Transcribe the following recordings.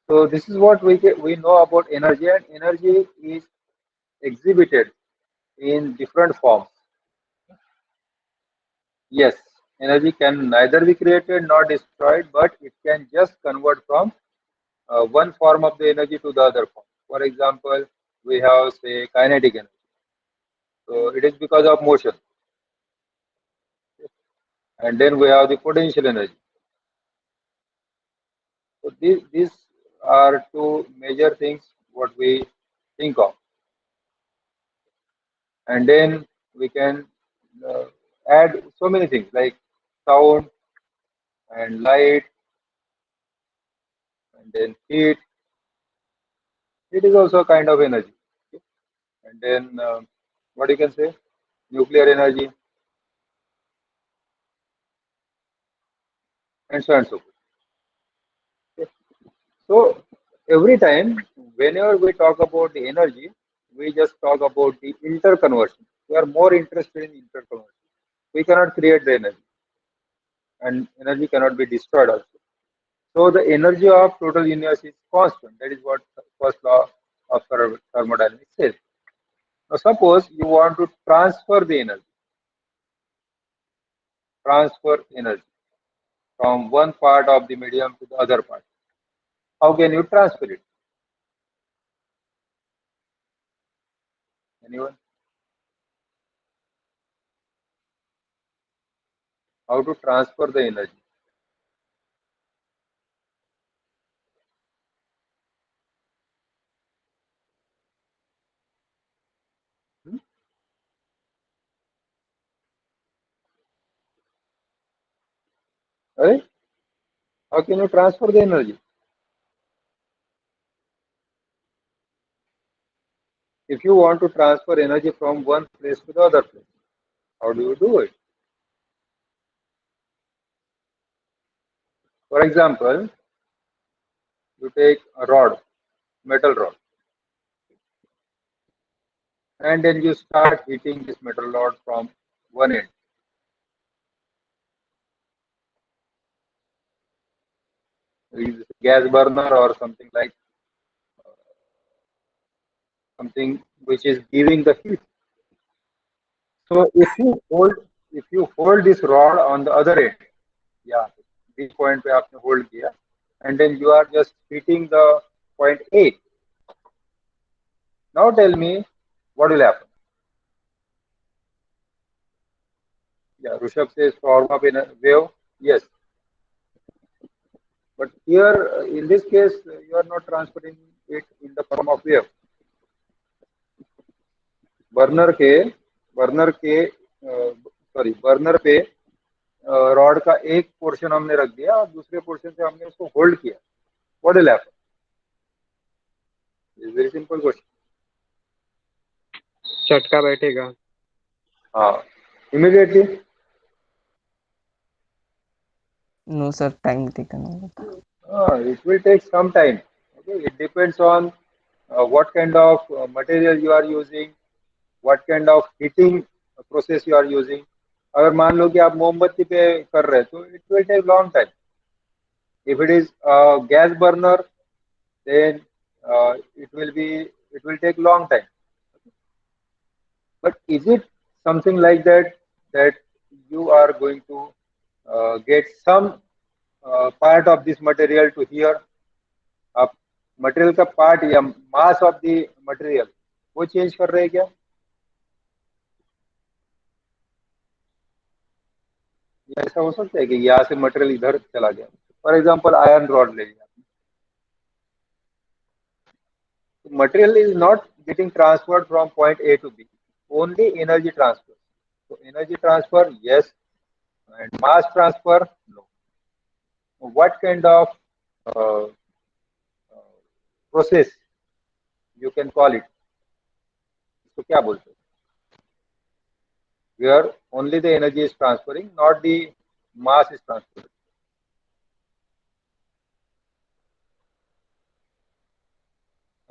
So this is what we know about energy, and energy is exhibited in different forms. Yes, energy can neither be created nor destroyed, but it can just convert from one form of the energy to the other form. For example, we have say kinetic energy. So it is because of motion, and then we have the potential energy. So these are two major things what we think of, and then we can uh, add so many things like sound and light, and then heat. It is also a kind of energy. And then what you can say, nuclear energy, and so on and so forth. Okay. So every time, whenever we talk about the energy, we just talk about the interconversion. We are more interested in interconversion. We cannot create the energy, and energy cannot be destroyed also. So the energy of total universe is constant. That is what the first law of thermodynamics says. Now suppose you want to transfer energy from one part of the medium to the other part. How can you transfer it? Anyone? How to transfer the energy? Hmm? Right? How can you transfer the energy? If you want to transfer energy from one place to the other place, how do you do it? For example, you take a rod, metal rod, and then you start heating this metal rod from one end. Is gas burner or something like something which is giving the heat. So if you hold this rod on the other end, yeah, this point पे आपने hold किया, and then you are just hitting the point A. Now tell me what will happen. Yeah, Rishabh says form up in a wave. Yes, but here in this case you are not transferring it in the form of wave. Burner के burner के sorry burner पे rod का एक portion हमने रख दिया और दूसरे पोर्शन से हमने उसको होल्ड किया. What will happen? Is very simple question. झटका बैठेगा. हाँ, immediately. No, sir, time taken होगा. It will take some time. Okay, it depends on what kind of material you are using, what kind of heating process you are using. अगर मान लो कि आप मोमबत्ती पे कर रहे हैं तो it will take long time. If it is gas burner, then it will take long time. But is it something like that you are going to get some part of this material to here? आप material का part या mass of the material वो change कर रहे हैं क्या? या ऐसा हो सकता है कि यहाँ से मटेरियल इधर चला गया. फॉर एग्जांपल आयरन रॉड ले लिया. Material is not getting transferred from point A to B. Only energy transfer. So energy transfer, yes, and mass transfer, no. What kind of uh, process you can call it? So क्या बोलते हैं? Where only the energy is transferring, not the mass is transferring.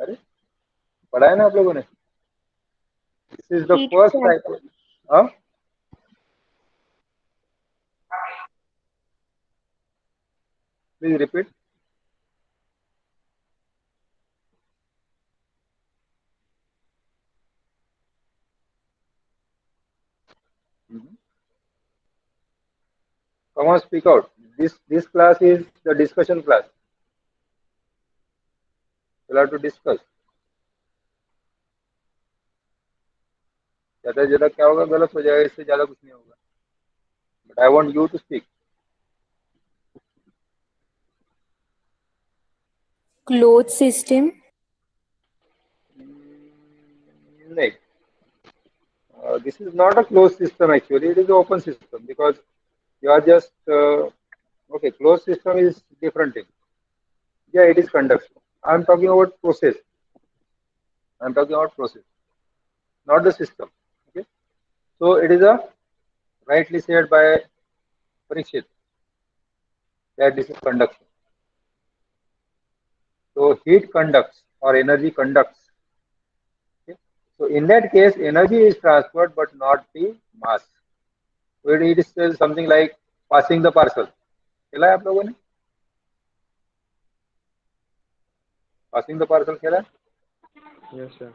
अरे पढ़ा है ना आप लोगों ने? This is the Heat first type transfer. of, huh? Please repeat. Come on, speak out. This class is the discussion class. You'll have to discuss. ज्यादा से ज्यादा क्या होगा, गलत हो जाएगा, इससे ज्यादा कुछ नहीं होगा. But I want you to speak. Clothes system. नहीं. This is not a closed system actually. It is an open system because you are just okay. Closed system is different thing. Yeah, it is conduction. I'm talking about process. I'm talking about process, not the system. Okay. So it is a rightly said by Parikshit that this is conduction. So heat conducts or energy conducts. Okay. So in that case, energy is transferred but not the mass. So it is still something like passing the parcel. खेला है आप लोगों ने? Passing the parcel खेला है? Yes sir.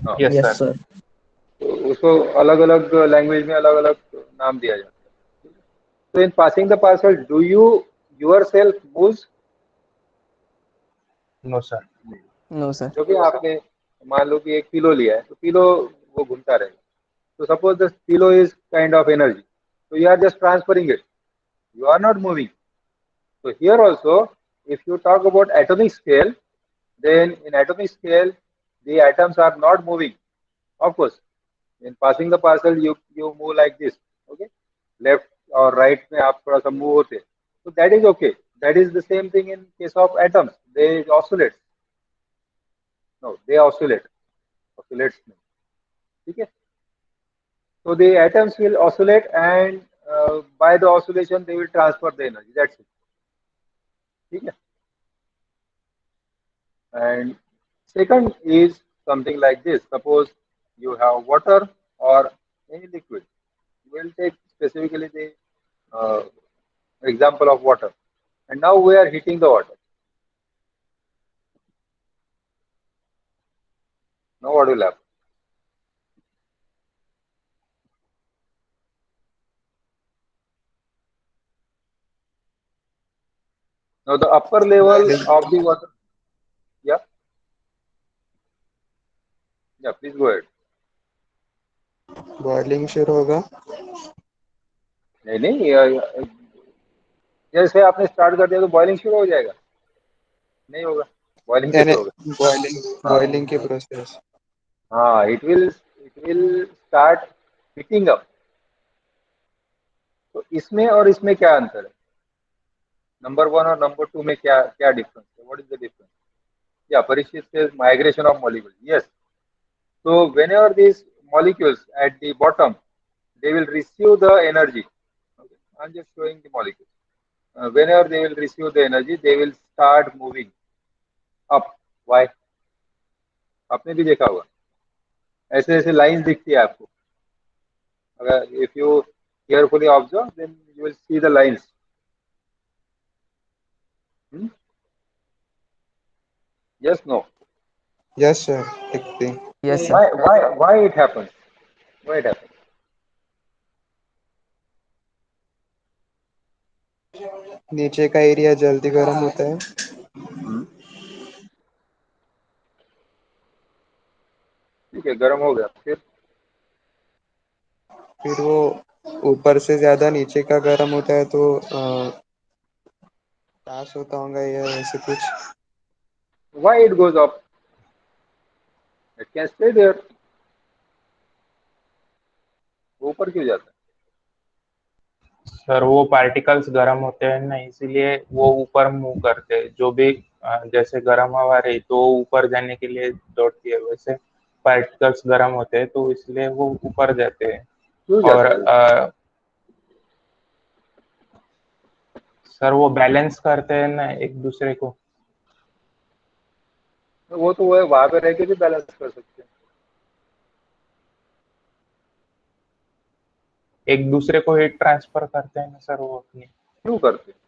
हाँ. Yes Yes, sir. sir. तो उसको अलग अलग लैंग्वेज में अलग अलग नाम दिया जाता है. तो in passing the parcel do you yourself move? No sir. No, sir. क्योंकि आपने मान लो कि एक पिलो लिया है तो पिलो वो घूमता रहेगा. तो suppose the pillow is kind of energy, so you are just transferring it, you are not moving. So here also, if you talk about atomic scale, then in atomic scale the atoms are not moving. Of course, in passing the parcel you move like this, okay, left or right में आप थोड़ा सा move होते हैं. So that is okay. That is the same thing in case of atoms. They oscillate. No, they oscillate. Oscillates नहीं. ठीक है. So the atoms will oscillate and by the oscillation they will transfer the energy. That's it. ठीक है. And second is something like this. Suppose you have water or any liquid. We'll take specifically the uh, example of water. And now we are heating the water. Now what will happen? Now the upper level of the water. Yeah. Yeah. Please go ahead. Boiling शुरू होगा. नहीं नहीं जैसे आपने start कर दिया तो boiling शुरू हो जाएगा? नहीं होगा. बॉइलिंग कैसे यानी होगा? हाँ. बॉइलिंग की प्रोसेस. हाँ. It will start heating up. तो इसमें और इसमें क्या अंतर है? नंबर 1 और नंबर 2 में क्या क्या डिफरेंस है? What is the difference? या Parikshit says migration of molecules. Yes. So whenever these molecules at the bottom, they will receive the energy. Okay. I'm just showing the molecules. Whenever they will receive the energy, they will start moving up. Why? आपने भी देखा होगा ऐसे ऐसे lines दिखती है आपको. अगर if you carefully observe, then you will see the lines. Yes, no. Yes sir. दिखती. Yes, sir. Why it happens? Why it happens? नीचे का एरिया जल्दी गर्म होता है. ठीक है, गर्म हो गया. फिर वो ऊपर से ज्यादा नीचे का गर्म होता है तो पास होता होगा या ऐसे कुछ. Why it goes up? It can stay there. ऊपर क्यों जाता है? सर वो पार्टिकल्स गर्म होते हैं ना, इसीलिए वो ऊपर मूव करते हैं. जो भी जैसे गर्म हवा रही तो ऊपर जाने के लिए दौड़ती है, वैसे पार्टिकल्स गर्म होते हैं तो इसलिए वो ऊपर जाते हैं. क्यों और जाता है? सर वो बैलेंस करते हैं ना एक दूसरे को. वो तो है, वहां पे रह के भी बैलेंस कर सकते हैं. एक दूसरे को हीट ट्रांसफर करते हैं ना सर वो अपनी. क्यों करते हैं?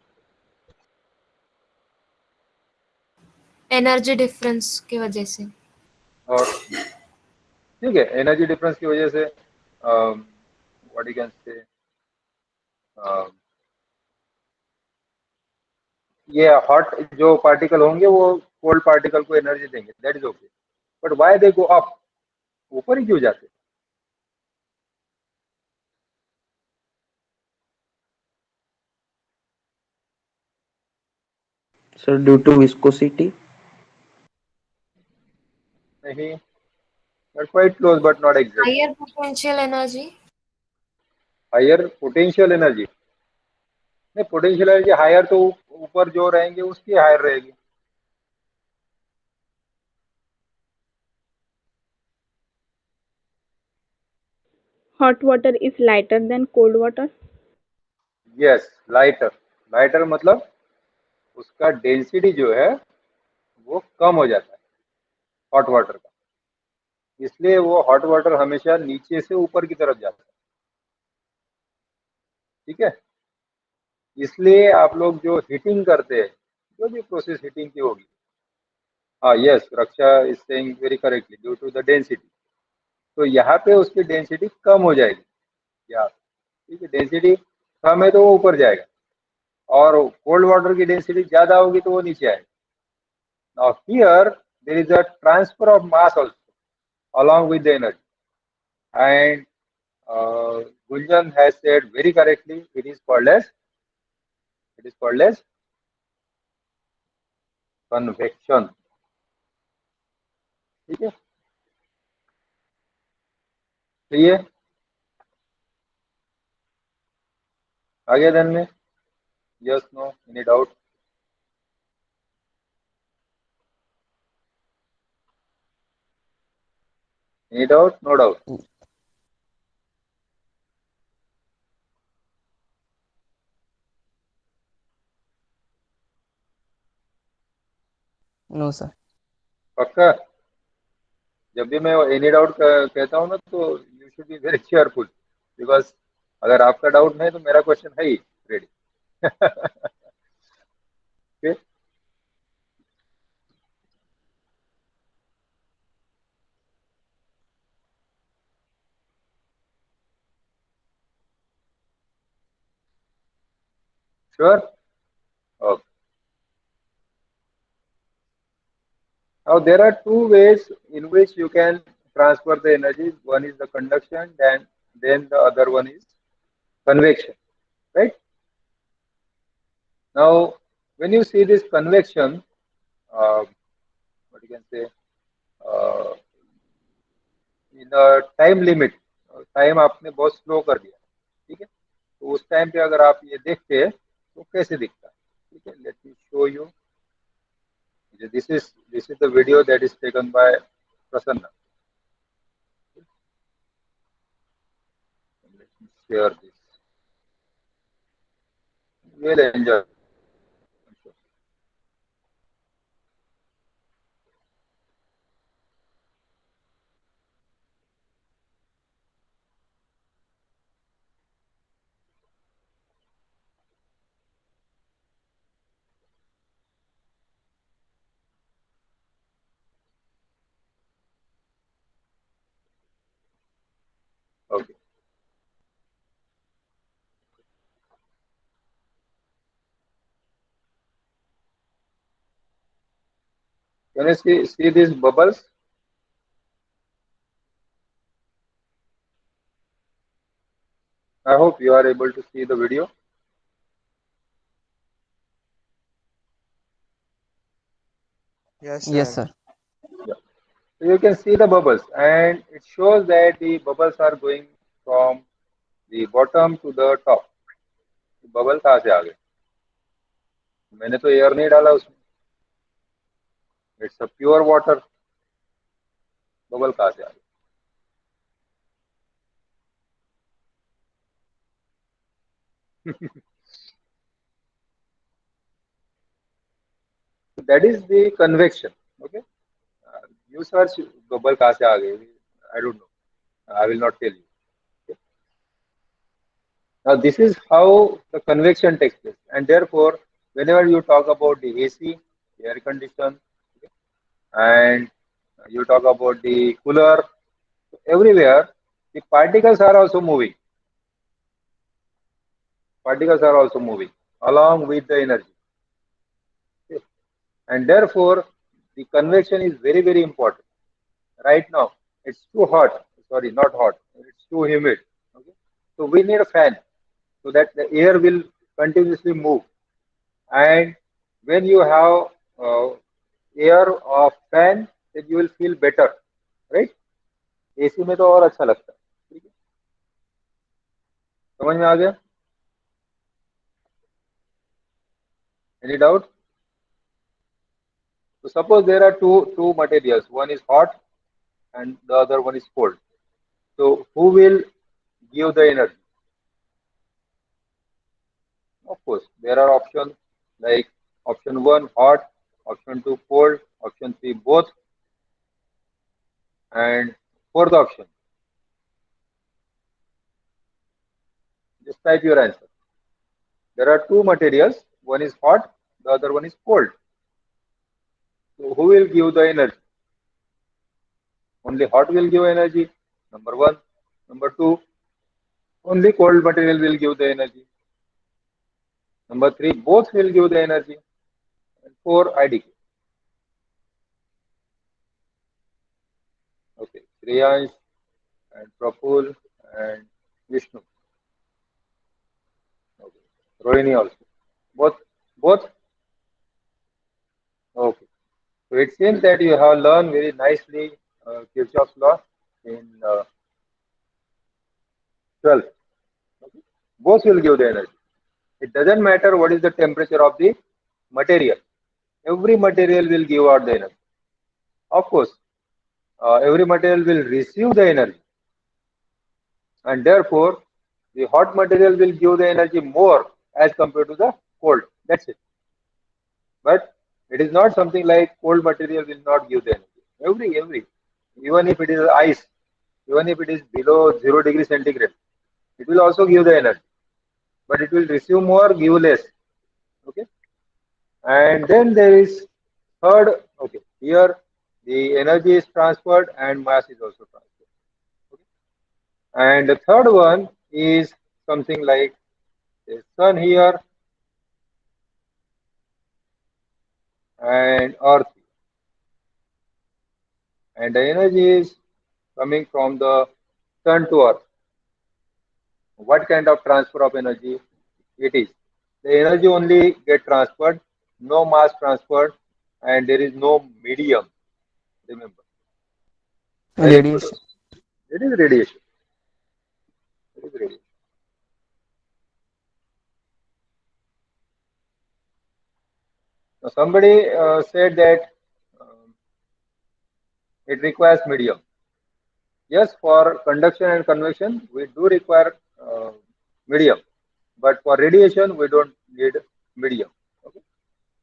एनर्जी डिफरेंस की वजह से. और ठीक है, एनर्जी डिफरेंस की वजह से व्हाट यू कैन से ये हॉट जो पार्टिकल होंगे वो कोल्ड पार्टिकल को एनर्जी देंगे, that is okay, but why they go up, ऊपर ही क्यों जाते? Sir, due to viscosity. नहीं, but quite close but not exact. Higher potential energy. Higher potential energy, नहीं पोटेंशियल एनर्जी हायर तो ऊपर जो रहेंगे उसकी हायर रहेगी। Hot water is lighter than cold water. Yes, lighter, lighter मतलब उसका डेंसिटी जो है वो कम हो जाता है हॉट वाटर का, इसलिए वो हॉट वाटर हमेशा नीचे से ऊपर की तरफ जाता है। ठीक है, इसलिए आप लोग जो हीटिंग करते हैं, जो भी प्रोसेस हीटिंग की होगी, हाँ yes, Raksha is saying very correctly, due to the density, तो यहाँ पे उसकी डेंसिटी कम हो जाएगी यहाँ, ठीक है, डेंसिटी कम है तो वो ऊपर जाएगा, और कोल्ड वाटर की डेंसिटी ज्यादा होगी तो वो नीचे आएगा। Now here there is a transfer of mass also along with the energy, and Gunjan has said very correctly, it is called as convection। ठीक है, तो ये आगे देन में, yes no any doubt? Any doubt? No doubt? No sir. पक्का? जब भी मैं एनी डाउट कहता हूँ ना, तो you should be very careful, because अगर आपका डाउट नहीं तो मेरा क्वेश्चन है ही ready. Okay, sure, okay. Now there are two ways in which you can transfer the energy. One is the conduction, then the other one is convection, right? Now, when you see this convection, what you can say, uh, in a time limit, time आपने बहुत slow कर दिया, ठीक है, तो उस time पे अगर आप ये देखते हैं तो कैसे दिखता है? ठीक है, let me show you. This is the video that is taken by Prasanna. Let me share this. You will enjoy. Okay. Can you see these bubbles? I hope you are able to see the video. Yes, yes sir. Sir. Yeah. So you can see the bubbles, and it shows that the bubbles are going from the bottom to the top. Bubble कहाँ से आ गए? मैंने तो air नहीं डाला उसमें, it's a pure water, bubble कहाँ से आ गए? That is the convection. Okay, you search bubble कहाँ से आ गए, I don't know, I will not tell you. Now this is how the convection takes place, and therefore, whenever you talk about the AC, air condition, okay, and you talk about the cooler, everywhere the particles are also moving. Particles are also moving along with the energy. and therefore the convection is very, very important. Right now, it's too hot. Sorry, not hot. It's too humid. Okay? So we need a fan so that the air will continuously move. And when you have air of fan, then you will feel better, right? AC में तो और अच्छा लगता है. ठीक है, समझ में आ गया? Any doubt? So suppose there are two materials. One is hot and the other one is cold. So who will give the energy? Of course, there are options like option 1 hot, option 2 cold, option 3 both, and fourth option. Just type your answer. There are two materials, one is hot, the other one is cold. So who will give the energy? Only hot will give energy, number 1. Number 2, only cold material will give the energy. Number 3, both will give the energy. And 4, IDK. Okay, Shreyansh and Praful and Vishnu. Okay. Rohini also. Both? Okay. So it seems that you have learned very nicely Kirchhoff's law in 12th. Okay. Both will give the energy. It doesn't matter what is the temperature of the material. Every material will give out the energy. Of course, every material will receive the energy, and therefore the hot material will give the energy more as compared to the cold. That's it. But it is not something like cold material will not give the energy. Every, even if it is ice, even if it is below 0 degree centigrade, it will also give the energy. But it will receive more, give less. Okay. And then there is third. Okay. Here the energy is transferred and mass is also transferred. Okay. And the third one is something like the sun here and earth. And the energy is coming from the sun to earth. What kind of transfer of energy it is? The energy only get transferred, no mass transferred, and there is no medium. Remember, very important. Radiation. It is radiation. It is radiation. Now somebody said that um, it requires medium. Yes, for conduction and convection, we do require medium, but for radiation, we don't need medium. Okay?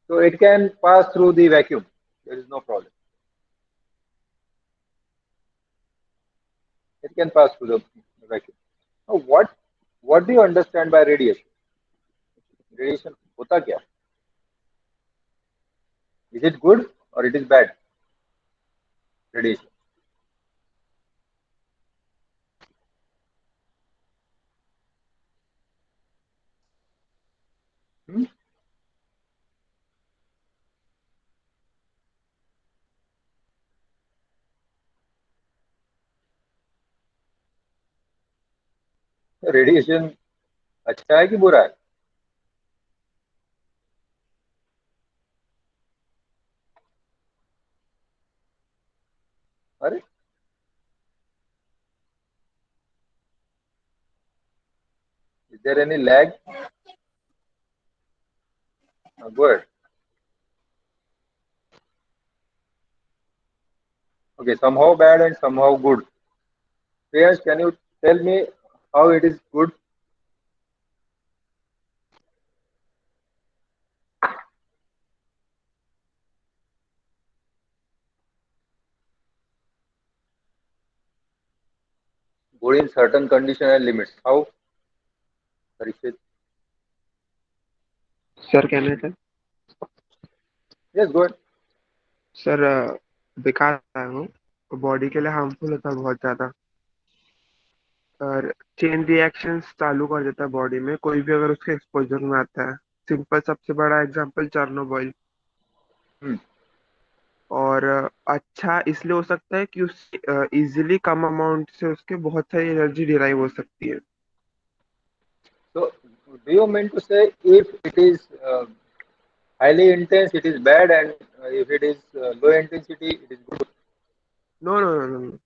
So it can pass through the vacuum. There is no problem. It can pass through the vacuum. Now, what do you understand by radiation? Radiation होता क्या? Is it good or it is bad? Radiation. Hmm? Radiation अच्छा है कि बुरा है? अरे is there any lag? Go ahead. Okay, somehow bad and somehow good. Priyansh, can you tell me how it is good? Good in certain condition and limits. How? Parikshit? Sir कहना था Yes, go ahead. Sir बेकार आया हूँ body के लिए harmful होता है बहुत ज्यादा और चेन रिएक्शंस चालू कर देता है बॉडी में कोई भी अगर उसके एक्सपोजर में आता है सिंपल सबसे बड़ा एग्जांपल चेर्नोबिल हम्म, और अच्छा इसलिए हो सकता है कि उससे इजीली कम अमाउंट से उसके बहुत सारी एनर्जी डिराइव हो सकती है। So, do you mean to say if it is highly intense, it is bad, and if it is low intensity, it is good? No no no no,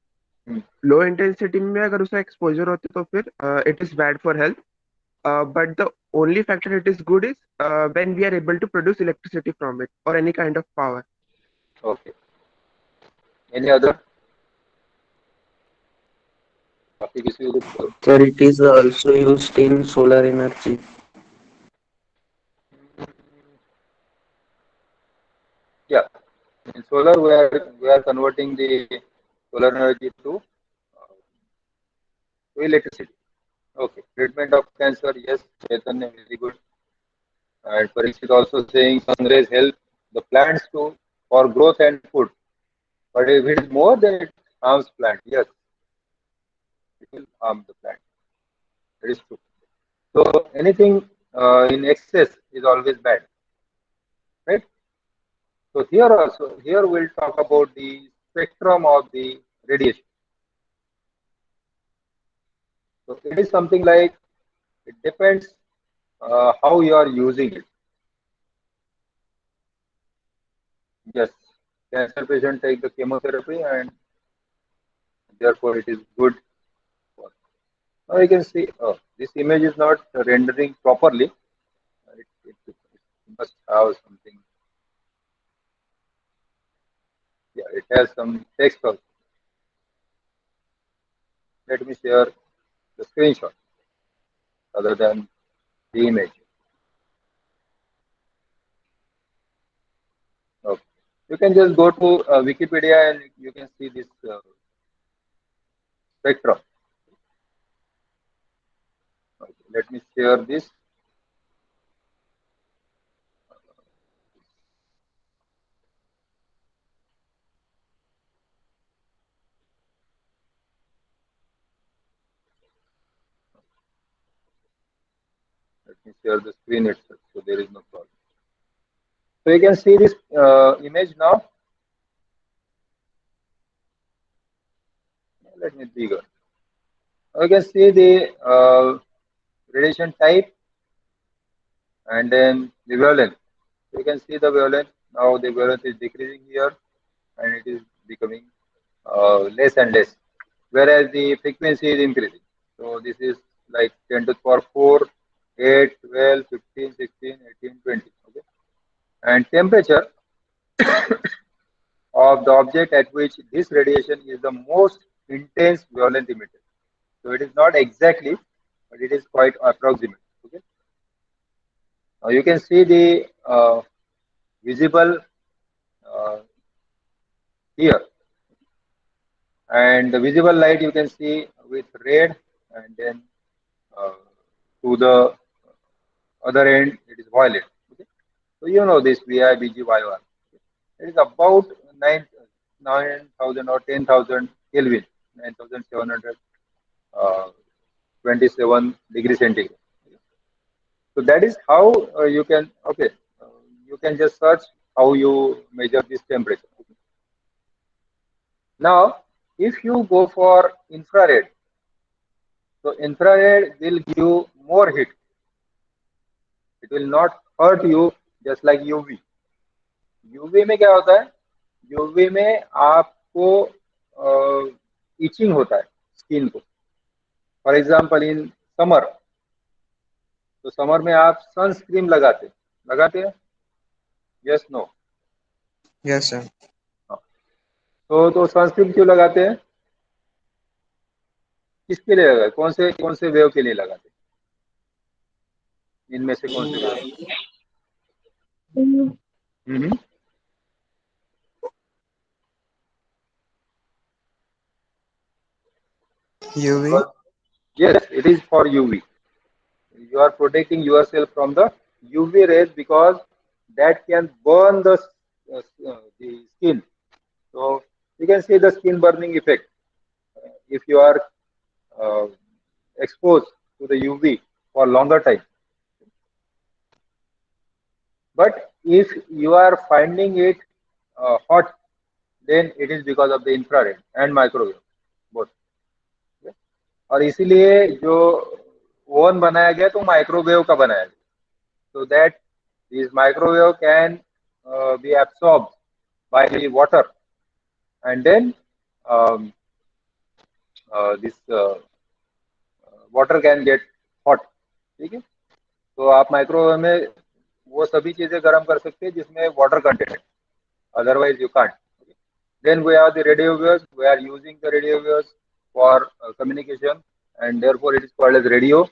Hmm. Low intensity में अगर उसका exposure होता है तो फिर it is bad for health, but the only factor it is good is when we are able to produce electricity from it or any kind of power. Okay. Any other? बाकी किसी को कुछ? Sir, it is also used in solar energy. Yeah. In solar, we are converting the solar energy to electricity. Okay. Treatment of cancer, yes. Chaitanya, very good. And Parikshit also saying sun rays help the plants to for growth and food. But if it is more, then it harms plant. Yes, it will harm the plant. That is true. So anything in excess is always bad, right? So here also, here we'll talk about the spectrum of the radiation. So it is something like it depends how you are using it. Yes, cancer patient take the chemotherapy and therefore it is good. Now you can see this image is not rendering properly. It must have something. Yeah, it has some text also. Let me share the screenshot rather than the image. Okay. You can just go to Wikipedia and you can see this spectrum. Okay. Let me share this. Let me share the screen itself, so there is no problem. So you can see this image now. Let me bigger. Now you can see the radiation type and then the wavelength. So you can see the wavelength. Now the wavelength is decreasing here and it is becoming less and less, whereas the frequency is increasing. So this is like 10 to the power 4, 8, 12, 15, 16, 18, 20. Okay. And temperature of the object at which this radiation is the most intense violent emitter. So it is not exactly, but it is quite approximate. Okay. Now you can see the visible uh, here, and the visible light you can see with red, and then uh, to the other end it is violet. Okay. So you know this VIBGYR. It is about 9,000 or 10,000 Kelvin, 9,700 uh, 27 degrees centigrade. So that is how you can, okay, uh, you can just search how you measure this temperature. Okay. Now, if you go for infrared, so infrared will give you more heat. It will not hurt you just like UV. UV में क्या होता है? UV में आपको etching होता है skin को. For example in summer, तो समर में आप सनस्क्रीन लगाते हैं, यस नो? Yes, sir. तो सनस्क्रीन क्यों लगाते हैं? किसके लिए लगाते? कौन से वेव के लिए लगाते हैं? इनमें से कौन से wave? Hmm. UV. Yes, it is for UV. You are protecting yourself from the UV rays because that can burn the skin. So you can see the skin burning effect if you are uh, exposed to the UV for longer time. But if you are finding it hot, then it is because of the infrared and microwave both. और इसीलिए जो oven बनाया गया तो microwave का बनाया गया, so that this microwave can be absorbed by the water, and then um, this water can get hot. ठीक है, तो आप माइक्रोवेव में वो सभी चीजें गर्म कर सकते हैं जिसमें वाटर कंटेंट है, otherwise you can't. Then we have the radio waves. We are using the radio waves for communication, and therefore it is called as radio.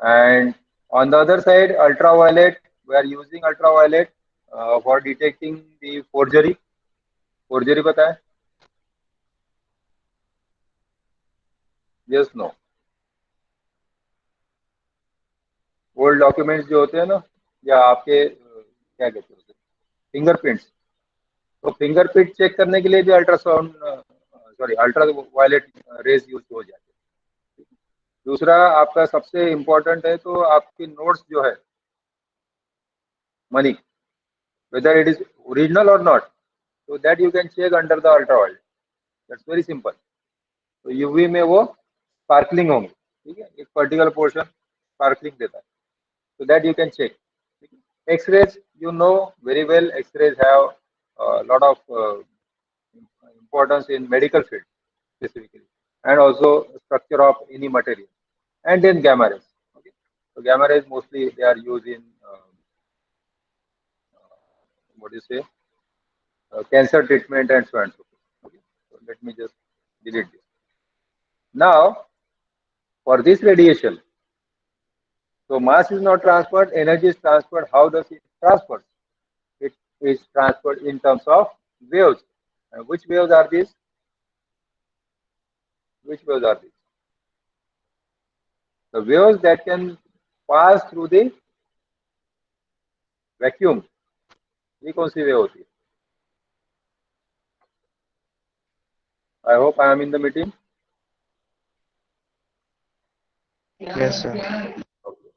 And on the other side, ultraviolet, we are using ultraviolet for detecting the forgery. Forgery पता है? Yes, no. Old documents जो होते हैं ना, या आपके क्या कहते हैं, फिंगरप्रिंट्स, तो फिंगरप्रिंट चेक करने के लिए भी अल्ट्रावायलेट रेज यूज हो जाते हैं. दूसरा आपका सबसे इम्पोर्टेंट है तो आपकी नोट्स जो है money, whether it is original or not, so that you can check under the ultraviolet. That's very simple. तो यूवी में वो स्पार्कलिंग होंगे, ठीक है, एक पर्टिकुलर पोर्शन स्पार्कलिंग देता है, so that you can check. X-rays, you know very well, X-rays have a lot of importance in medical field specifically, and also structure of any material. And then gamma rays. Okay, so gamma rays mostly they are used in what do you say, cancer treatment and so on and so forth. Okay, so let me just delete this. Now, for this radiation, so mass is not transferred, energy is transferred. How does it transfer? It is transferred in terms of waves. And which waves are these? Which waves are these? The waves that can pass through the vacuum. ये कौन सी wave होती है? I hope I am in the meeting. Yes, sir. Okay.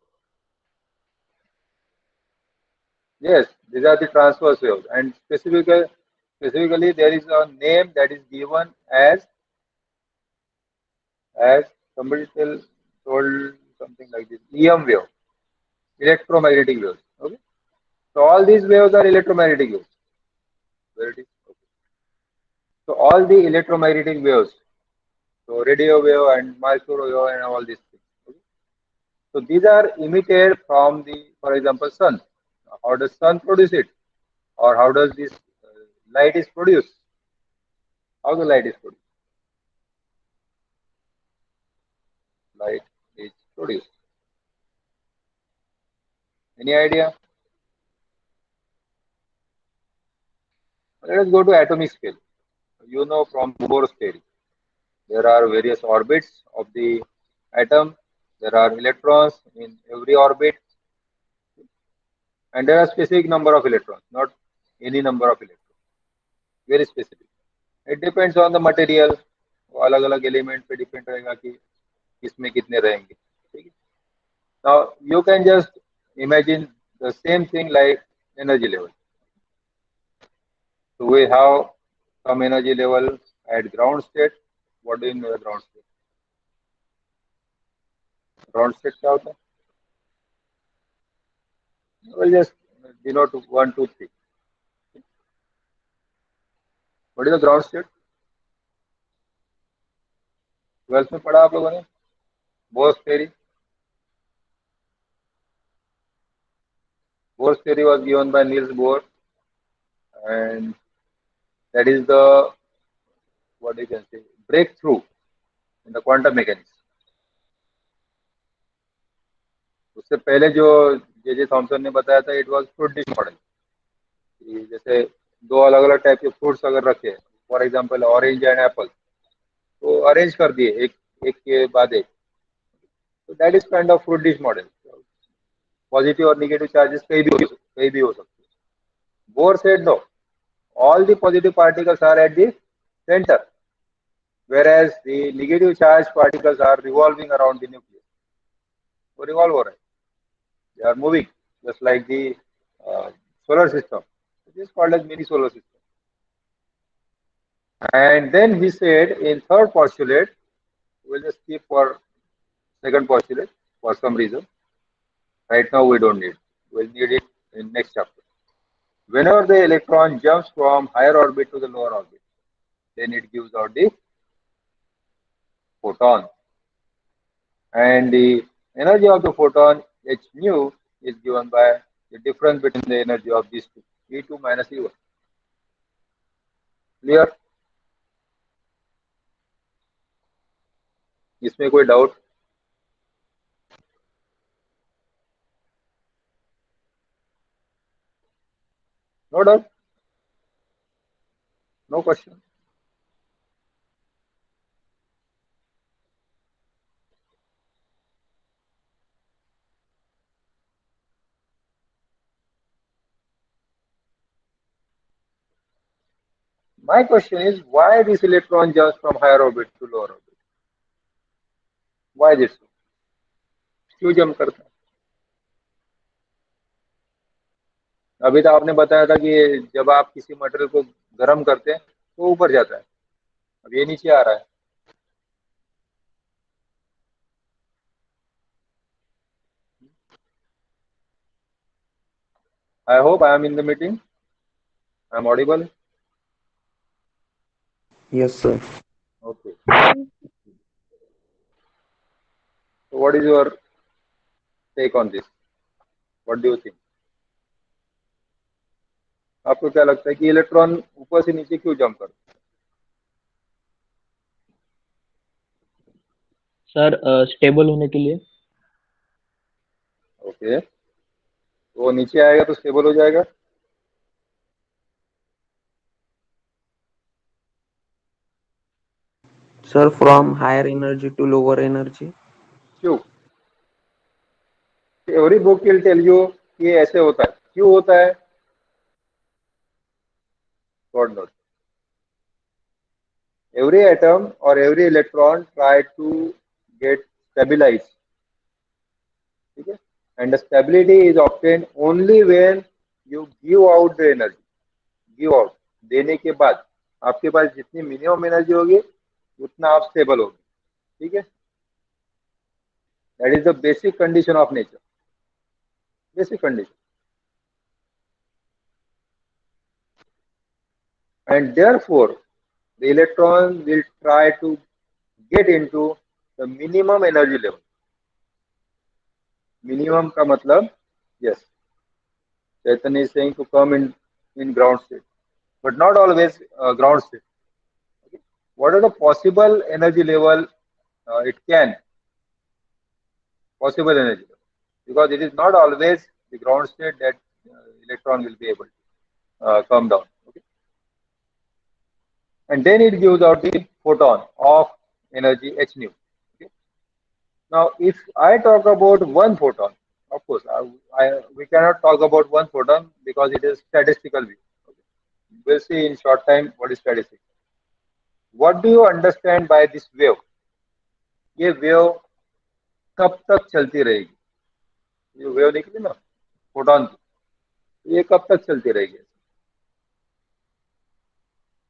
Yes, these are the transverse waves, and specifically there is a name that is given as somebody told something like this, EM wave, electromagnetic waves. Okay, so all these waves are electromagnetic waves. Where it is? Okay. So all the electromagnetic waves, so radio wave and microwave and all these things. Okay? So these are emitted from the, for example, sun. How does sun produce it, or how does this light is produced? How the light is produced? Light is produced. Any idea? Let us go to atomic scale. You know from Bohr's theory, there are various orbits of the atom. There are electrons in every orbit, and there are specific number of electrons, not any number of electrons. Very specific. It depends on the material. वो अलग अलग element पे depend रहेगा कि किसमें कितने रहेंगे. ठीक है. Now you can just imagine the same thing like energy level. So we have some energy level at ground state. What do you mean by ground state? Ground state क्या होता है? We'll just denote 1, 2, 3. What is the ground state? 12th में पढ़ा आप लोगों ने? Bohr's theory. Bohr's theory was given by Niels Bohr, and that is the, what you can say, breakthrough in the quantum mechanics. उससे पहले जो J Thomson ने बताया था, it was fruit dish model. जैसे दो अलग अलग टाइप के फ्रूट्स अगर रखे, for example orange and apple, तो अरेंज कर दिए एक एक के बाद एक, तो that is kind of fruit dish model. Positive और नेगेटिव चार्जेस कहीं भी हो सकते हैं. Bohr said no, all the positive particles are at the center, whereas the negative charged particles are revolving around the nucleus. वो revolve हो रहा है, they are moving just like the solar system. It is called as mini solar system. And then he said in third postulate, we'll just keep for second postulate for some reason. Right now we don't need. We'll need it in next chapter. Whenever the electron jumps from higher orbit to the lower orbit, then it gives out the photon. And the energy of the photon, h nu, is given by the difference between the energy of these two, E2 minus E1. Clear? इसमें कोई doubt? No doubt? No question? My question is, why this electron jumps from higher orbit to lower orbit? Why this? क्यों jump करता है? अभी तो आपने बताया था कि जब आप किसी मटेरियल को गर्म करते हैं तो ऊपर जाता है, अब ये नीचे आ रहा है. I hope I am in the meeting. I am audible. Yes, sir. Okay. So what is your take on this? What do you think? आपको क्या लगता है कि इलेक्ट्रॉन ऊपर से नीचे क्यों जंप करता है? सर स्टेबल होने के लिए. ओके, तो वो नीचे आएगा तो स्टेबल हो जाएगा. Sir, from higher energy to lower energy. क्यों? Every book will tell you कि ऐसे होता है. क्यों होता है? God knows. Every atom or every electron try to get stabilized. Okay? And the stability is obtained only when you give out the energy. Give out, देने के बाद आपके पास जितनी मिनिमम एनर्जी होगी उतना आप स्टेबल होगे. ठीक है? That is the basic condition of nature. Basic condition. And therefore, the electron will try to get into the minimum energy level. Minimum का मतलब, yes, Chaitanya is saying to come in ground state, but not always ground state. Okay? What are the possible energy level it can? Possible energy level, because it is not always the ground state that electron will be able to come down. Okay? And then it gives out the photon of energy h nu. Okay? Now, if I talk about one photon, of course, we cannot talk about one photon because it is statistical view. Okay? We'll see in short time what is statistics. What do you understand by this wave? ये wave कब तक चलती रहेगी? ये wave निकली ना photon की, ये कब तक चलती रहेगी?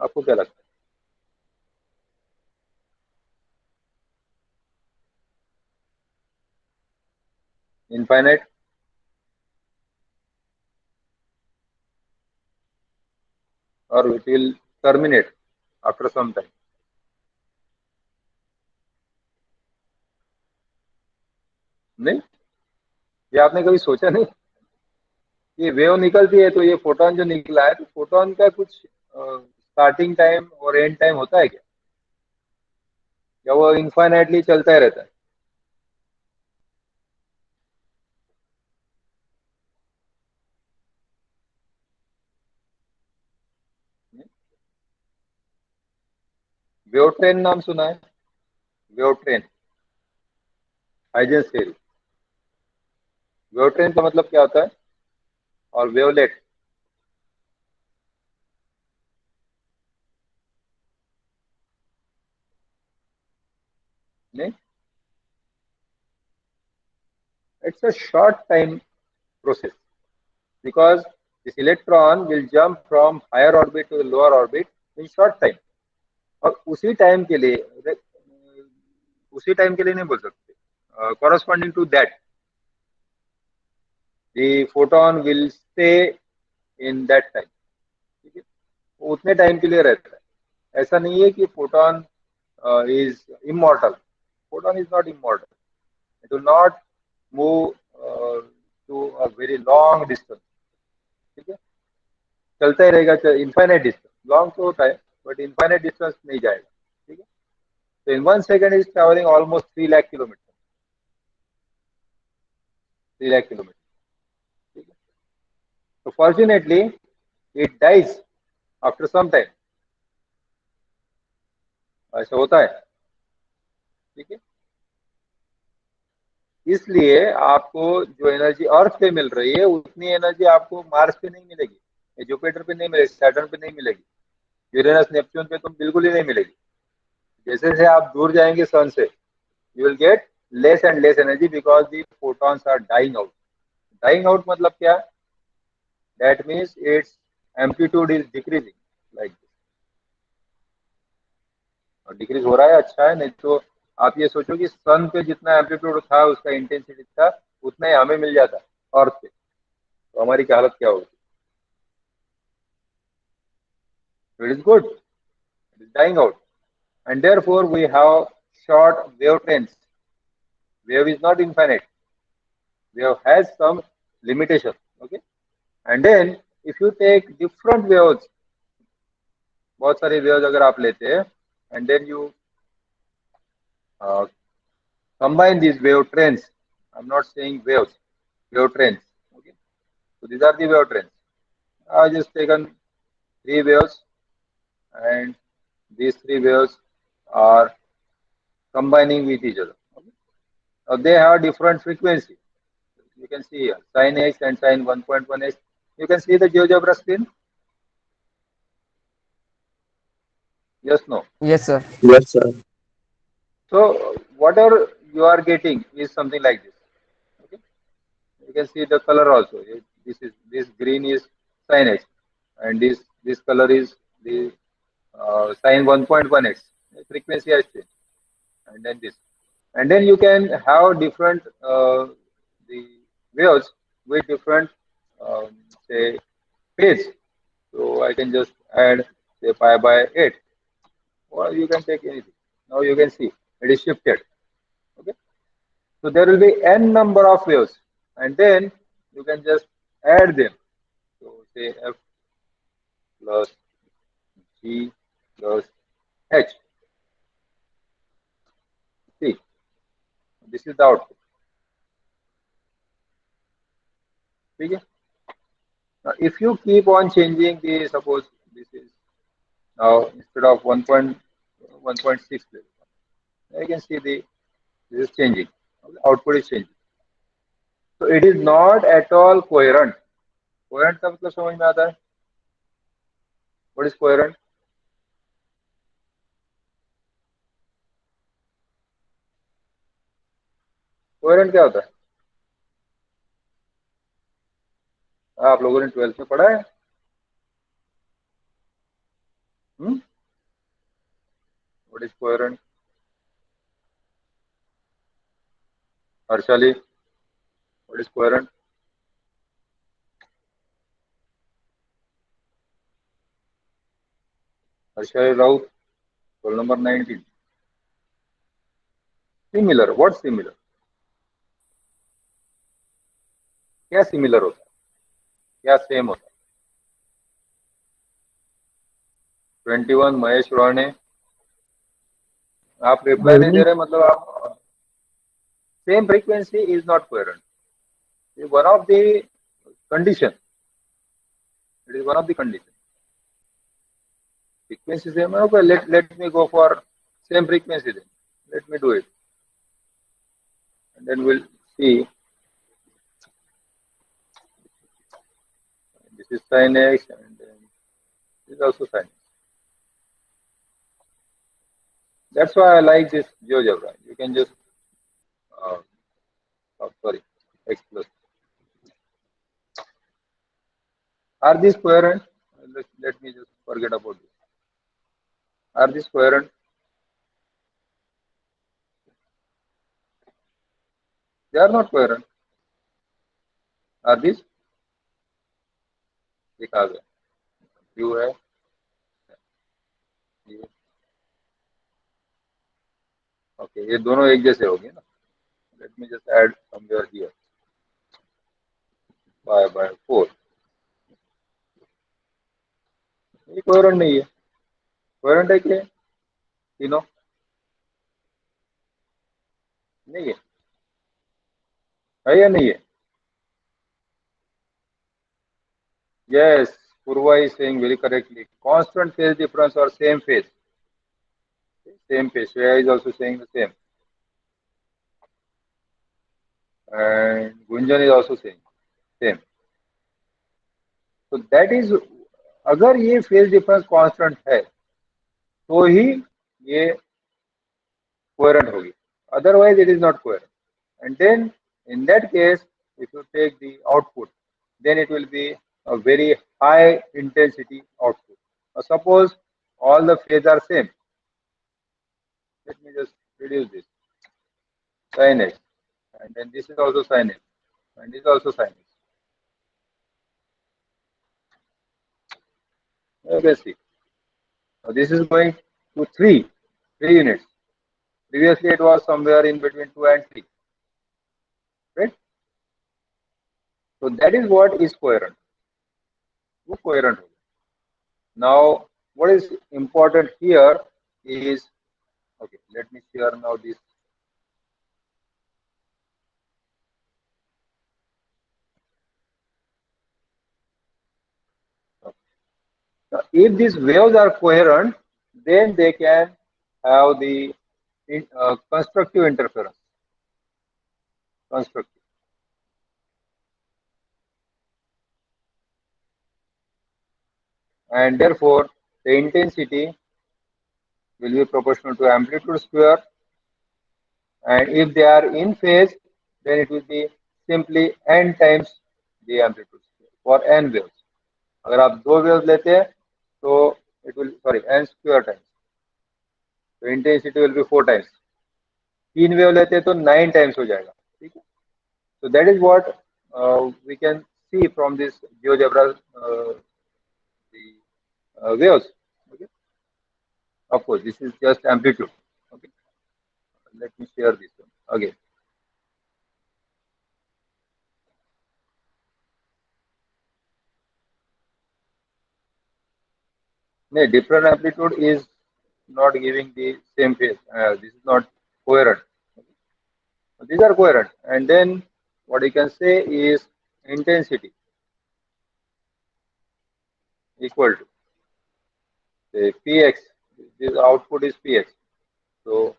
आपको क्या लगता है? इनफाइनाइट? और it will terminate after some time? नहीं, ये आपने कभी सोचा नहीं? ये वेव निकलती है तो ये फोटोन जो निकला है, तो फोटोन का कुछ स्टार्टिंग टाइम और एंड टाइम होता है क्या, या वो इनफाइनाइटली चलता ही रहता है? वेव ट्रेन नाम सुना है? Wave train, Huygens theory. Wave train का मतलब क्या होता है? और वेवलेट? नहीं, it's a short time process, because This electron will jump from higher orbit to the lower orbit in short time. और उसी टाइम के लिए नहीं बोल सकते, corresponding to that the photon will stay in that time. ठीक है, वो उतने टाइम के लिए रहता है. ऐसा नहीं है कि photon is immortal. Photon is not immortal. It will not move to a very long distance. ठीक है, चलता ही रहेगा, infinite distance. Long तो होता है but infinite distance नहीं जाएगा. ठीक है, so in 1 second is traveling almost 3 lakh kilometers. 3 lakh kilometers. ठीक है, so fortunately it dies after some time. ऐसा होता है. ठीक है, इसलिए आपको जो एनर्जी अर्थ पे मिल रही है उतनी एनर्जी आपको मार्स पे नहीं मिलेगी, जुपिटर पे नहीं मिलेगी, सैटर्न पे नहीं मिलेगी, यूरेनस नेपच्यून पे तो बिल्कुल ही नहीं मिलेगी. जैसे जैसे आप दूर जाएंगे सन से, you will get less and less energy because the photons are dying out. Dying out मतलब क्या? That means its amplitude is decreasing like this. और डिक्रीज हो रहा है, अच्छा है. नहीं तो आप ये सोचो कि सन पे जितना एम्पलीट्यूड था, उसका इंटेंसिटी था, उतना ही हमें मिल जाता अर्थ पे, तो हमारी क्या हालत क्या होगी? It is good, it is dying out, and therefore we have short wavelengths. Wave is not infinite. Wave has some limitation. Okay, and then if you take different waves, बहुत सारे waves अगर आप लेते हैं, and then you combine these wave trends. I'm not saying waves, wave trends. Okay, so these are the wave trends. I just taken 3 waves, and these 3 waves are combining with each other. Okay? Now they have different frequency. You can see here sin x and sin 1.1x. You can see the GeoGebra screen. Yes, no. Yes, sir. Yes, sir. So whatever you are getting is something like this. Okay, you can see the color also. This green is sin x, and this color is the sin 1.1x. Frequency has changed, and then this, and then you can have different the waves with different say phase. So I can just add say pi by 8, or you can take anything. Now you can see it is shifted. Okay, so there will be n number of waves, and then you can just add them. So say f plus g plus h. See, this is the output. Okay. Now, if you keep on changing the, suppose this is now instead of 1.6 level, you can see this is changing. Output is changing. So it is not at all coherent. Coherent का मतलब समझ में आता है? What is coherent? Coherent क्या होता है? आप लोगों ने 12th में पढ़ा है? What is coherent? Harshali, what is coherent? Harshali Raut, roll number 19. Similar. What similar? क्या सिमिलर होता है, क्या सेम होता है? 21 महेश रोहने, आप रिप्लाई नहीं दे रहे, मतलब आप same frequency is not coherent. One of the condition, it is one of the condition. Frequency same है, okay, let me go for same frequency, then let me do it, and then will see. This is sin x, and then this is also sin x. That's why I like this GeoGebra. You can just, sorry, x plus. Are these coherent? Let me just forget about this. Are these coherent? They are not coherent. Are these? दिखा दो Q है ये okay ये दोनों एक जैसे हो गए ना let me just add somewhere here 5/4 ये कोहेरेंट नहीं है कोहेरेंट है क्या तीनों नहीं है या नहीं है yes Purva is saying very correctly constant phase difference or same phase Shreya is also saying the same and Gunjan is also saying same so that is अगर ये फेज डिफरेंस कांस्टेंट है तो ही ये कोहेरेंट होगी otherwise it is not coherent and then in that case if you take the output then it will be a very high intensity output suppose all the phase are same let me just reduce this sin x and then this is also sin x and this is also sin x let's see now this is going to 3 units previously it was somewhere in between 2 and 3 right so that is what is coherent वो coherent होगा now what is important here is okay let me share now this now, if these waves are coherent then they can have the constructive interference constructive and therefore the intensity will be proportional to amplitude square and if they are in phase then it will be simply n times the amplitude square for n waves अगर आप 2 waves लेते हैं तो it will sorry n square times तो intensity will be 4 times 3 wave लेते हैं तो 9 times हो जाएगा ठीक है so that is what we can see from this GeoGebra the waves okay of course this is just amplitude okay let me share this one again no different amplitude is not giving the same phase this is not coherent okay? These are coherent and then what you can say is intensity equal to say px this output is px so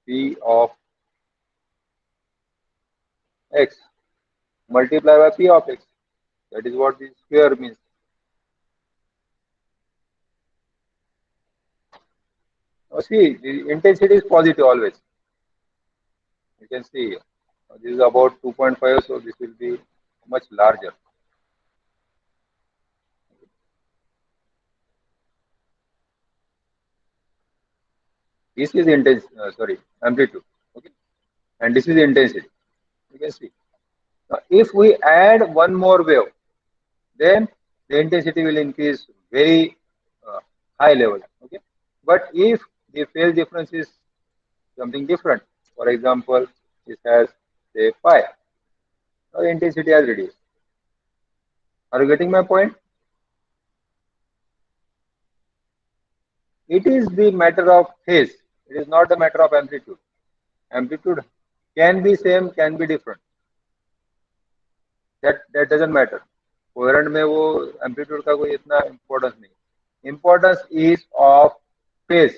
p of x multiplied by p of x that is what this square means now see the intensity is positive always you can see here. This is about 2.5 so this will be much larger this is intense amplitude okay and this is intensity you can see now if we add one more wave then the intensity will increase very high level okay but if the phase difference is something different for example this has say pi now the intensity has reduced are you getting my point it is the matter of phase it is not the matter of amplitude can be same can be different that doesn't matter coherent में वो amplitude का कोई इतना importance नहीं importance is of phase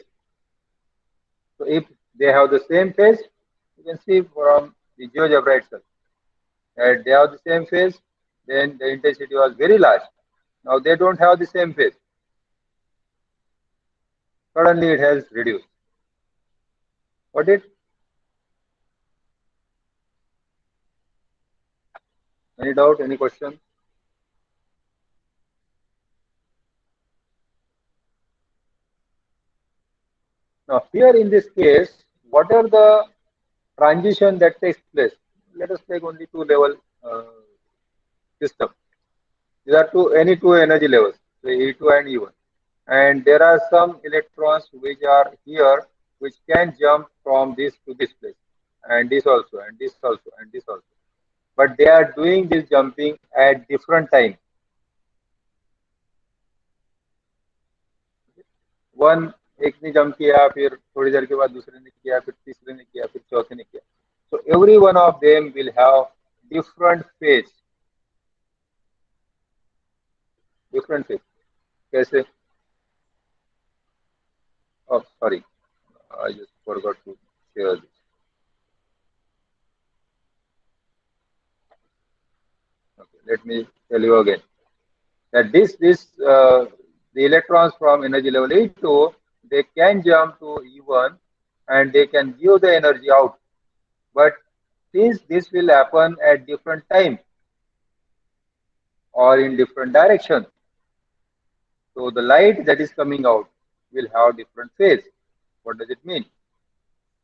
so if they have the same phase you can see from the GeoGebra itself that they have the same phase then the intensity was very large now they don't have the same phase suddenly it has reduced got it any doubt any question Now, here in this case, what are the transition that takes place? Let us take only two level system. These are any two energy levels, say E2 and E1. And there are some electrons which are here, which can jump from this to this place, and this also, and this also, and this also. But they are doing this jumping at different time. One एक ने jump किया, फिर थोड़ी देर के बाद दूसरे ने किया, फिर तीसरे ने किया, फिर चौथे ने किया. So every one of them will have different phase. Different phase. कैसे? Oh, sorry, I just forgot to share this. Okay, let me tell you again that the electrons from energy level E2, they can jump to E1 and they can give the energy out. But since this will happen at different time or in different direction, so the light that is coming out will have different phase. What does it mean?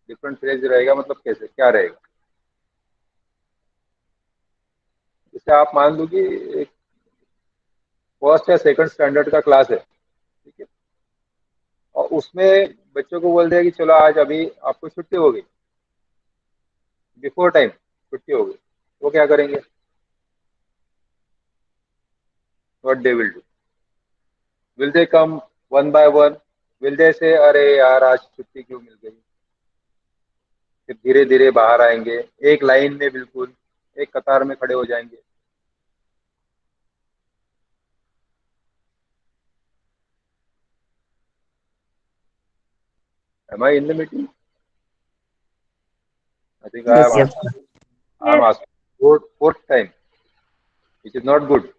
Different phase रहेगा मतलब कैसे क्या रहेगा? जैसे आप मान लो कि एक फर्स्ट या सेकंड स्टैंडर्ड का क्लास है, ठीक है, और उसमें बच्चों को बोल दिया कि चलो आज अभी आपको छुट्टी हो गई, बिफोर टाइम छुट्टी हो गई, वो क्या करेंगे? What they will do? Will they come one by one? Will they से अरे यार आज छुट्टी क्यों मिल गई? फिर धीरे धीरे बाहर आएंगे, एक लाइन में बिल्कुल एक कतार में खड़े हो जाएंगे. Am I in the meeting? I think I Yes, am yes. asking. I am asking fourth time, which is not good.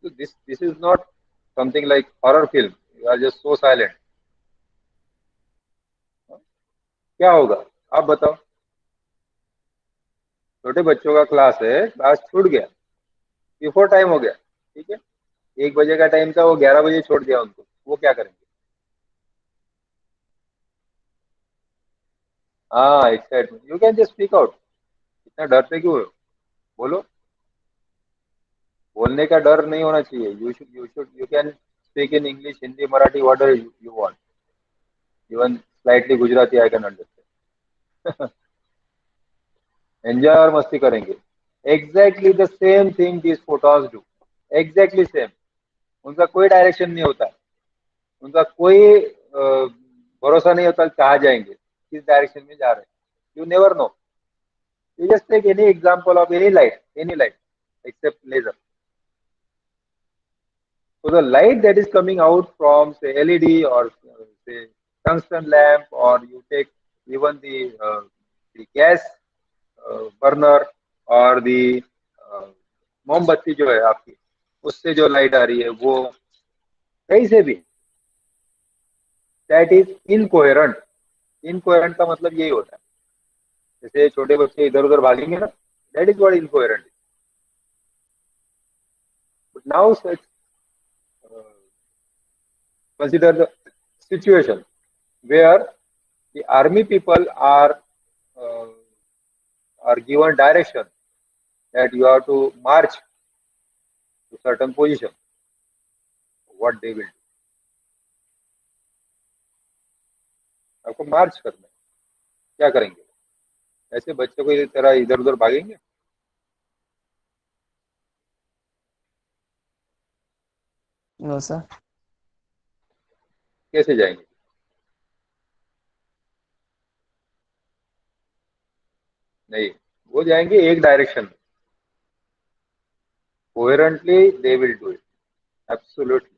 So this is not something like horror film. You are just so silent. क्या होगा? आप बताओ. छोटे बच्चों का class है, class छूट गया, बिफोर टाइम हो गया, ठीक है, 1 बजे का टाइम था, वो 11 बजे छोड़ दिया उनको, वो क्या करेंगे? हाँ, excitement. You can just speak out. इतना डरते क्यों हो? बोलो. बोलने का डर नहीं होना चाहिए. You can speak in English, Hindi, Marathi, what you want. Even slightly Gujarati I can understand. Enjoy और मस्ती करेंगे. Exactly the same thing this photos do. Exactly same. उनका कोई डायरेक्शन नहीं होता, उनका कोई भरोसा नहीं होता कहाँ जाएंगे, किस डायरेक्शन में जा रहे हैं. You never know. You just take any example of any light except laser. So the light that is coming out from say LED or say tungsten lamp, or you take even the gas burner or the मोमबत्ती जो है आपकी, उससे जो light आ रही है वो कहीं से भी, दैट इज इनकोहेरेंट. इनकोहेरेंट का मतलब यही होता है, जैसे छोटे बच्चे इधर उधर भागेंगे ना, that is what incoherent. But now consider the situation where the army people uh, are given direction that you have to march to certain position. What they will do? आपको मार्च करना है, क्या करेंगे? ऐसे बच्चों को इस तरह इधर उधर भागेंगे? No, sir. कैसे जाएंगे? नहीं, वो जाएंगे एक डायरेक्शन में. Coherently they will do it. Absolutely.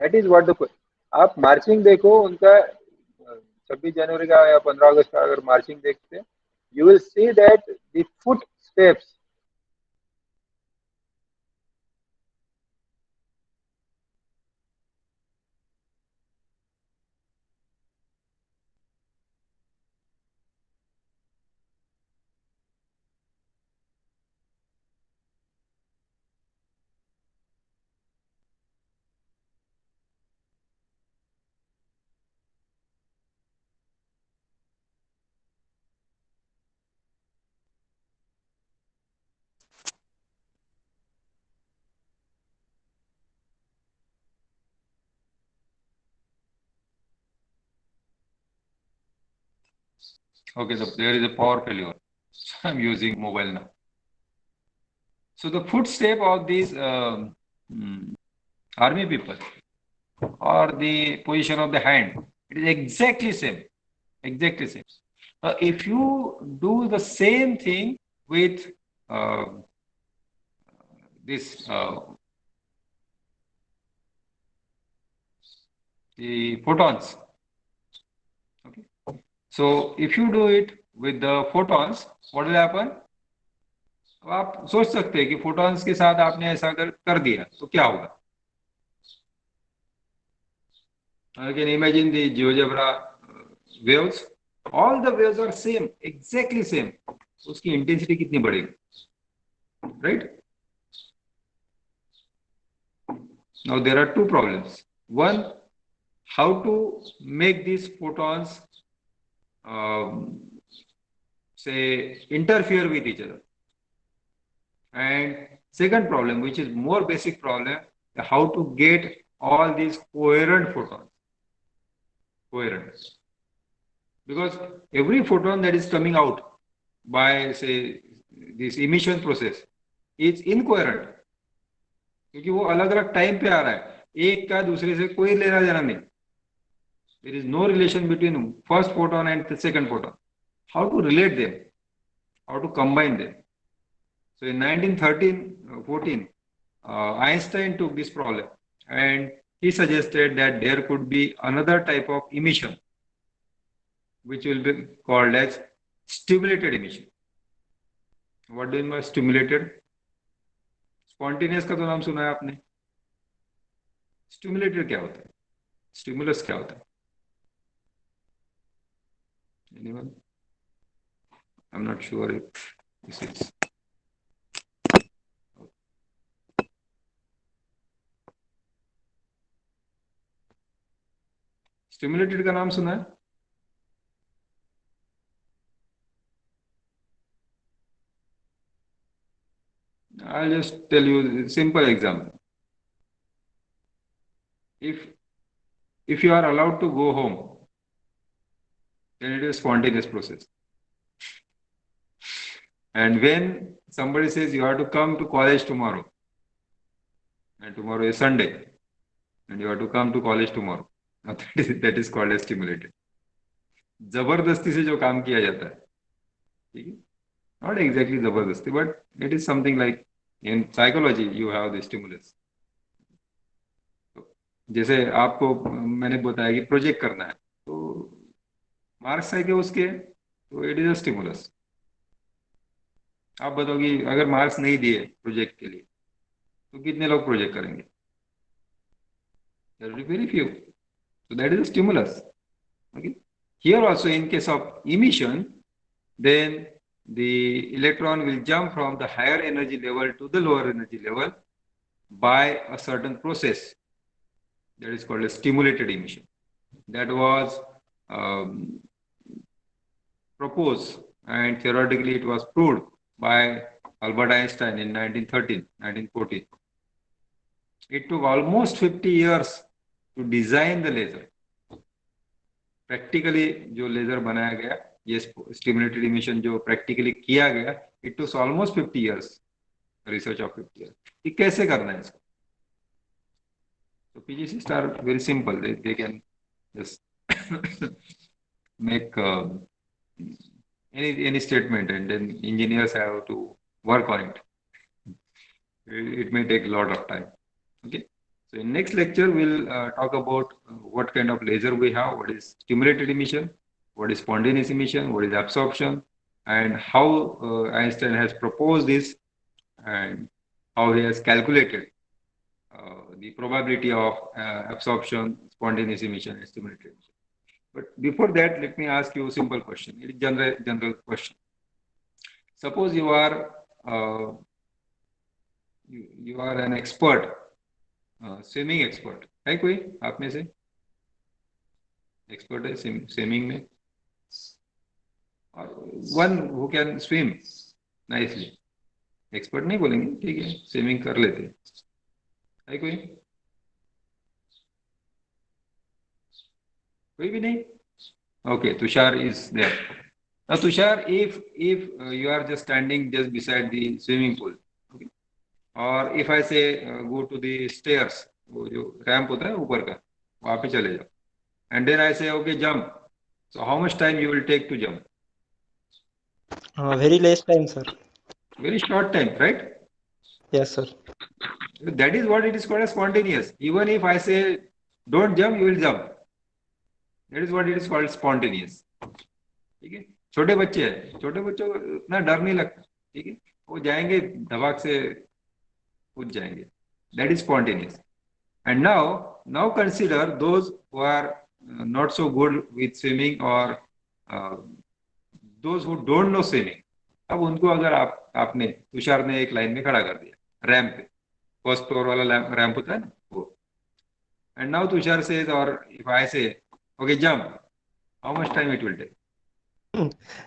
That is what the. आप मार्चिंग देखो उनका, 26 जनवरी का या 15 अगस्त का अगर मार्चिंग देखते, you will see that the foot steps Okay, there is a power failure. So I'm using mobile now. So the footstep of these army people or the position of the hand, it is exactly same. Exactly same. If you do the same thing with this the photons, okay. So if you do it with the photons, what will happen? अब आप सोच सकते हैं कि photons के साथ आपने ऐसा कर दिया तो क्या होगा? You can imagine the GeoGebra waves. All the waves are same, exactly same. उसकी इंटेंसिटी कितनी बढ़ेगी, right? Now there are two problems. One, how to make these photons say interfere with each other. And second problem, which is more basic problem, how to get all these coherent photons. Coherent. Because every photon that is coming out by say this emission process is incoherent. क्योंकि वो अलग अलग time पे आ रहा है, एक का दूसरे से कोई लेना देना नहीं. There is no relation between first photon and the second photon. How to relate them? How to combine them? So in 1913-14, Einstein took this problem and he suggested that there could be another type of emission which will be called as stimulated emission. What do you mean by stimulated? Spontaneous का तो नाम सुना है आपने. Stimulated क्या होता है? Stimulus क्या होता है? Anyone? I'm not sure if this is. Stimulated का नाम सुना है? I'll just tell you a simple example. If you are allowed to go home, then it is a spontaneous process. And when somebody says you have to come to college tomorrow, and tomorrow is Sunday, and you have to come to college tomorrow, that is called as stimulated. जबरदस्ती से जो काम किया जाता है, ठीक है? Not exactly जबरदस्ती, but it is something like in psychology you have the stimulus. जैसे आपको मैंने बताया कि प्रोजेक्ट करना है, तो मार्क्स है कि उसके, तो इट इज अ स्टिमुलस. आप बताओ कि अगर मार्क्स नहीं दिए प्रोजेक्ट के लिए तो कितने लोग प्रोजेक्ट करेंगे? There will be very few. So that is a stimulus. Okay. Here also in case of emission, then the electron will jump from the higher energy level to the lower energy level by a certain process that is called a stimulated emission. That was proposed and theoretically it was proved by Albert Einstein in 1914. It took almost 50 years to design the laser. Practically जो laser बनाया गया, ये stimulated emission जो practically किया गया, it took almost 50 years, research of 50 years. कि कैसे करना है इसको? So physicists are very simple. They can just make any statement, and then engineers have to work on it. It may take a lot of time. Okay. So in next lecture, we'll talk about what kind of laser we have, what is stimulated emission, what is spontaneous emission, what is absorption, and how Einstein has proposed this, and how he has calculated the probability of absorption, spontaneous emission, and stimulated emission. But before that, let me ask you a simple question. It is general question. Suppose you are you are an expert, swimming expert है कोई आप में से? Expert है swimming में, और one who can swim nicely. Expert नहीं बोलेंगे, ठीक है, स्विमिंग कर लेते है कोई? कोई भी नहीं? Okay, Tushar is there. Now, Tushar, if you are just standing just beside the swimming pool, okay, or if I say go to the stairs, वो जो रैंप होता है ऊपर का, वहाँ पे चले जाओ, and then I say okay jump. So how much time you will take to jump? Very less time, sir. Very short time, right? Yes, sir. That is what it is called as spontaneous. Even if I say don't jump, you will jump. That is what it is called spontaneous. ठीक है, छोटे बच्चे हैं, छोटे बच्चों को इतना डर नहीं लगता, ठीक है, वो जाएंगे धबाक से कूद जाएंगे. That is spontaneous. And now consider those who are not so good with swimming or those who don't know swimming. अब उनको अगर आपने तुषार ने एक लाइन में खड़ा कर दिया रैंप पे, फर्स्ट फ्लोर वाला रैंप होता है ना वो, and now Tushar says, or if I say okay jump, how much time it will take?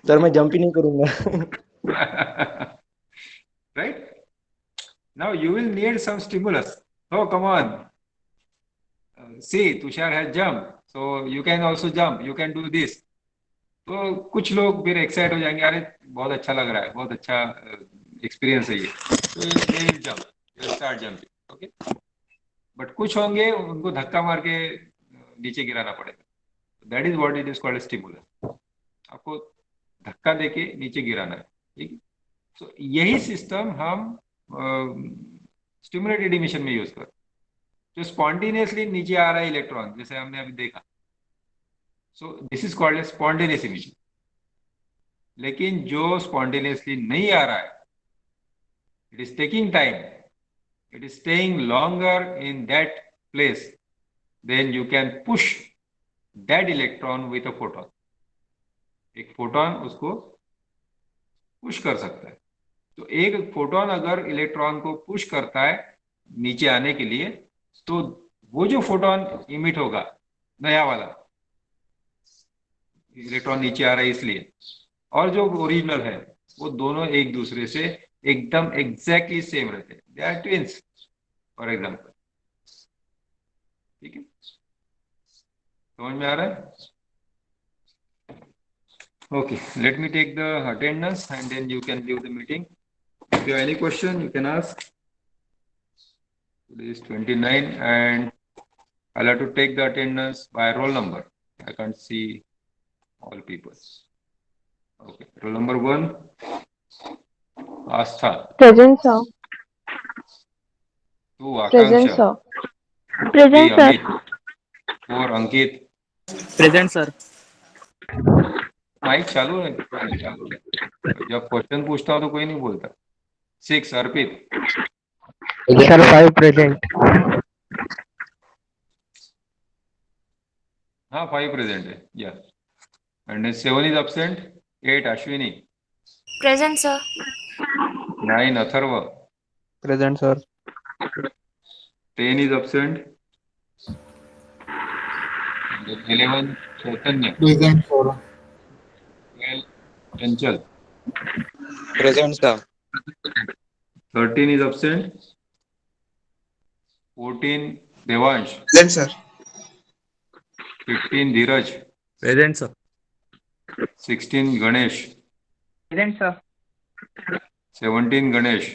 Sir मैं जंप ही नहीं करूंगा. Right? Now you will need some stimulus. Oh, come on. See, Tushar has jumped, so you can also jump. You can do this. तो कुछ लोग फिर excite हो जाएंगे, अरे बहुत अच्छा लग रहा है, बहुत अच्छा एक्सपीरियंस है ये, तो they will jump, they will start jumping, okay? But कुछ होंगे उनको धक्का मार के नीचे गिराना पड़ेगा. That is what it is called a stimulus. आपको धक्का देके नीचे गिराना है, ठीक है? तो यही सिस्टम हम स्टिमुलेटेड इमिशन में यूज करते, जो स्पॉन्टेनियसली नीचे आ रहा है इलेक्ट्रॉन, जैसे हमने अभी देखा. So this is called a spontaneous emission. लेकिन जो स्पॉन्टेनियसली नहीं आ रहा है, it is taking time, it is staying longer in that place, then you can push that electron with a photon. एक फोटोन उसको पुश कर सकता है. तो एक फोटोन अगर इलेक्ट्रॉन को पुश करता है नीचे आने के लिए, तो वो जो फोटोन इमिट होगा नया वाला, इलेक्ट्रॉन नीचे आ रहा है इसलिए, और जो ओरिजिनल है, वो दोनों एक दूसरे से एकदम एग्जैक्टली सेम रहते हैं. They are twins for example. ठीक है, समझ में आ रहा है? Okay, let me take the attendance and then you can leave the meeting. If you have any question, you can ask. Today is 29 and I'll have to take the attendance by roll number. I can't see all people. Okay, roll number 1, Astha. Present, sir. 2, Present, Akanksha. sir. Present, 3, sir. Amit. 4, Ankit. Present sir. Mike चालू है, चालू है. जब question पूछता हूँ तो कोई नहीं बोलता. 6, अर्पित. Sir, 5 present. हाँ, 5 प्रेजेंट है. या and 7 is absent. 8, Ashwini. Present, sir. 9, Atharva. Present, sir. 10 is absent. 11, Chaitanya. Present sir. 12, Chanchal. Present sir. 13 is absent. 14, Devansh. Present, sir. 15, Dheeraj. Present sir. 16, Ganesh. Present sir. 17, Ganesh.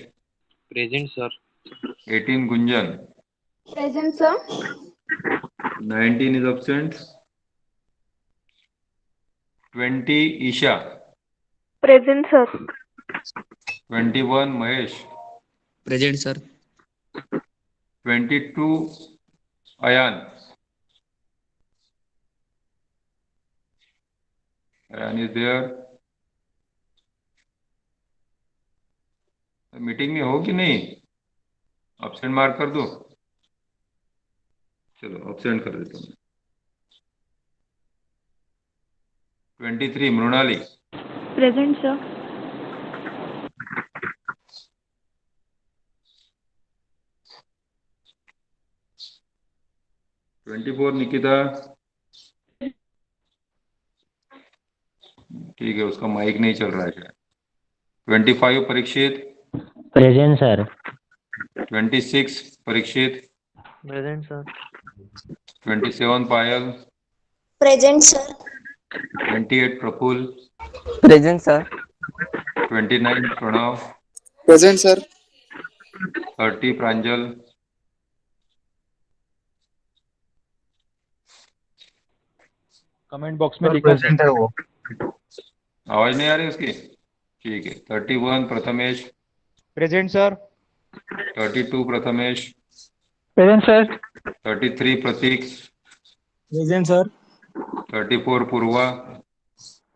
Present sir. 18, Gunjan. Present, sir. 19 is absent. 20, Isha. Present, sir. 21, Mahesh. Present sir. 22, Ayan. Ayan is there. Meeting में हो कि नहीं? Absent mark कर दो. चलो absent कर देता हूँ. 23, मृणाली. Present, sir. 24, निकिता. ठीक है, उसका माइक नहीं चल रहा है शायद. 25, Parikshit. Present sir. 26, Parikshit. Present sir. 27, पायल. Present, sir. 28 Praful, Present, sir. 29 Pranav, Present, sir. 30 Pranjal, comment box में लिखो प्रेजेंट है वो। आवाज नहीं आ रही उसकी? ठीक है। 31 Prathamesh, present sir. 32 Prathamesh, present sir. 33 Prateek, present sir. 34 Purva,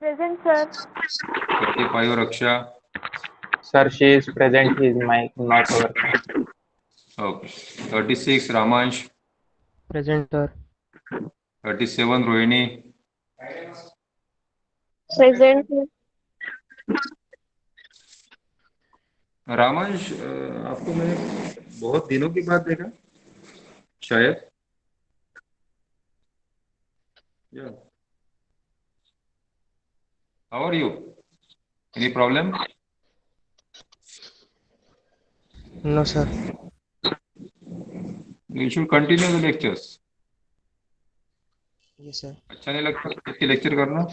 Present, sir. 35 Raksha, Sir, she is present. His mic not working. okay. 36 Ramansh, present sir. 37 Rohini, Present. Ramansh आपको मैंने बहुत दिनों के बाद देखा शायद। Yeah. How are you? Any problem? No, sir. You should continue the lectures. Yes, sir. अच्छा नहीं लगता इसके लेक्चर करना?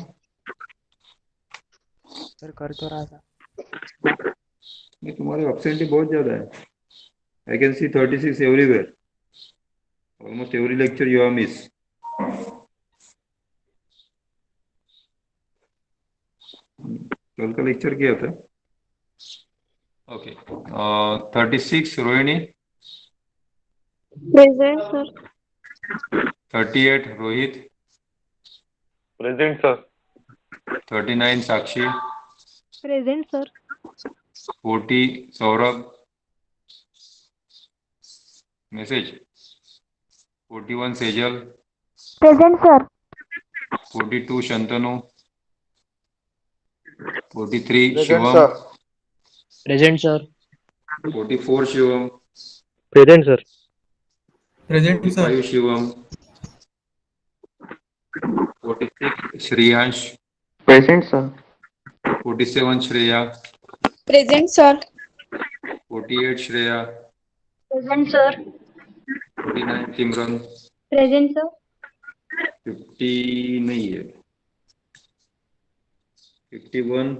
सर कर तो रहा था। नहीं, तुम्हारे absentee बहुत ज्यादा है। I can see 36 everywhere. Almost every lecture you have missed. कल का लेक्चर किया था? Okay. 36 Rohini, Present, sir. 38 Rohit, Present, sir. 39 साक्षी, Present, sir. 40 Saurabh, message 41 Sejal, Present, sir. 42 Shantanu, 43 Present, Shivam, sir. Present sir. 44 Shivam, present sir. 45 Shivam, 46 Shreyansh, Present, sir. 47 Shreya, Present, sir. 48 Shreya, Present, sir. 49 सिमरन, Present, sir. 50 नहीं है, 51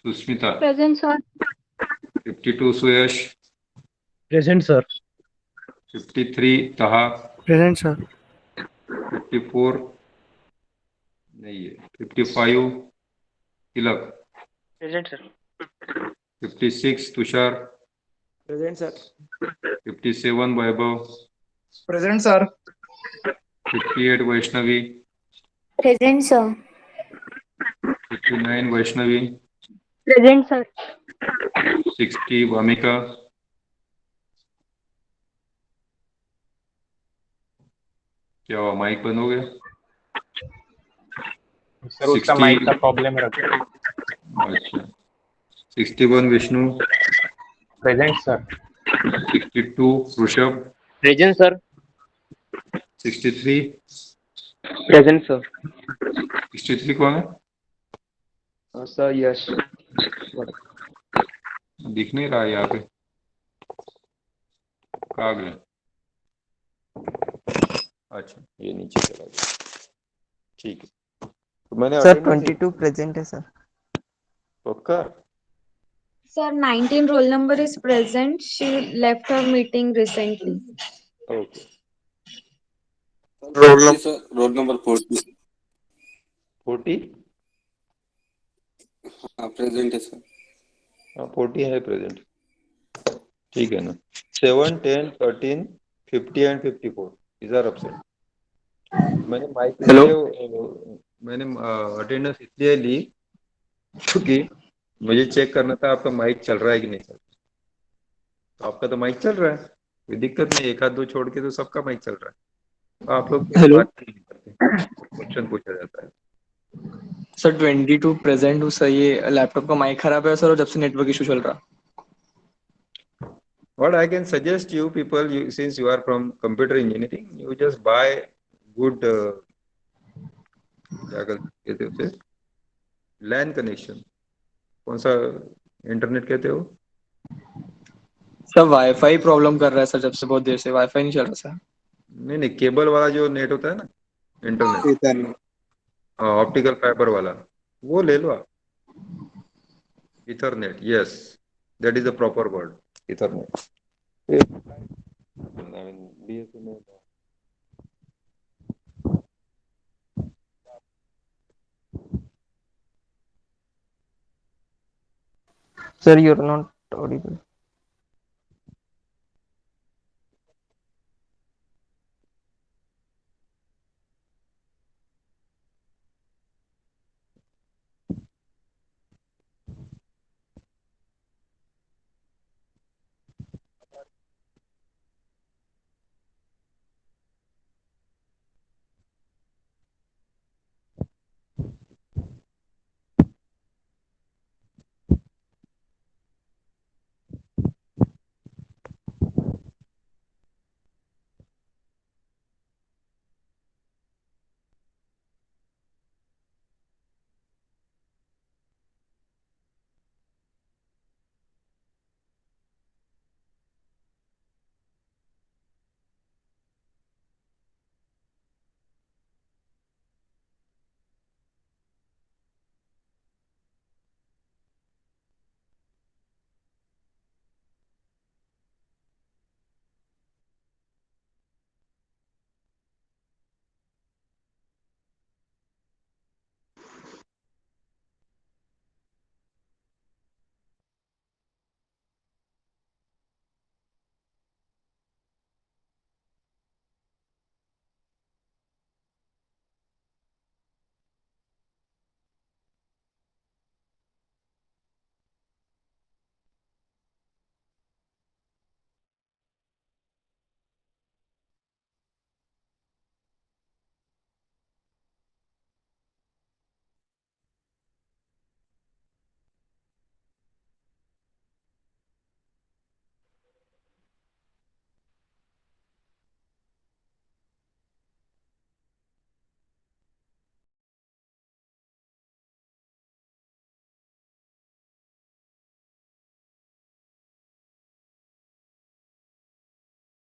Sushmita, Present, sir. 52 सुयश, present sir. 53 तहा, Present, sir. 54 नहीं है, 55 Tilak, present sir. 56 Tushar, Present, sir. 57 Vaibhav, Present, sir. 58 Vaishnavi, Present, sir. 59 Vaishnavi, Present, sir. 60 Vamika, क्या हुआ, mic बंद हो गया? सर उसका 60 माइक का प्रॉब्लम रखा है। अच्छा। 61 Vishnu, present sir. 62 Rishabh, present sir. 63 Present, sir. 63 कौन है? Sir, yes. दिख नहीं रहा यहाँ पे, कहाँ गए? अच्छा, ये नीचे चला गया, ठीक है। तो मैंने सर attendance 22 present है सर। पक्का? Sir, 19 roll number is present. She left her meeting recently. Okay. Roll number 40. 40? Present, sir. हाँ 40 है प्रेजेंट, ठीक है ना। 7, 10, 13, 50 एंड 54 these are absent. मैंने माइक मैंने अटेंडेंस इसलिए ली क्योंकि मुझे चेक करना था आपका माइक चल रहा है कि नहीं चल रहा। तो आपका तो माइक चल रहा है, कोई दिक्कत नहीं, एक आध दो छोड़ के तो सबका माइक चल रहा है। तो आप लोग बात नहीं करते, क्वेश्चन पूछा जाता है। सर 22 प्रेजेंट हूँ सर, ये लैपटॉप का माइक खराब है सर, और जब से नेटवर्क इशू चल रहा। What I can suggest you people, since you are from computer engineering, you just buy good क्या कहते हो उसे, लैन कनेक्शन, कौन सा इंटरनेट कहते हो? सर वाईफाई प्रॉब्लम कर रहा है सर, जब से बहुत देर से वाईफाई नहीं चल रहा सर। नहीं, केबल वाला जो नेट होता है ना, इंटरनेट, ऑप्टिकल फाइबर वाला वो ले लो आप. Ethernet, yes, that is the proper word, Ethernet. I mean, BSNL. Sir, you're not audible.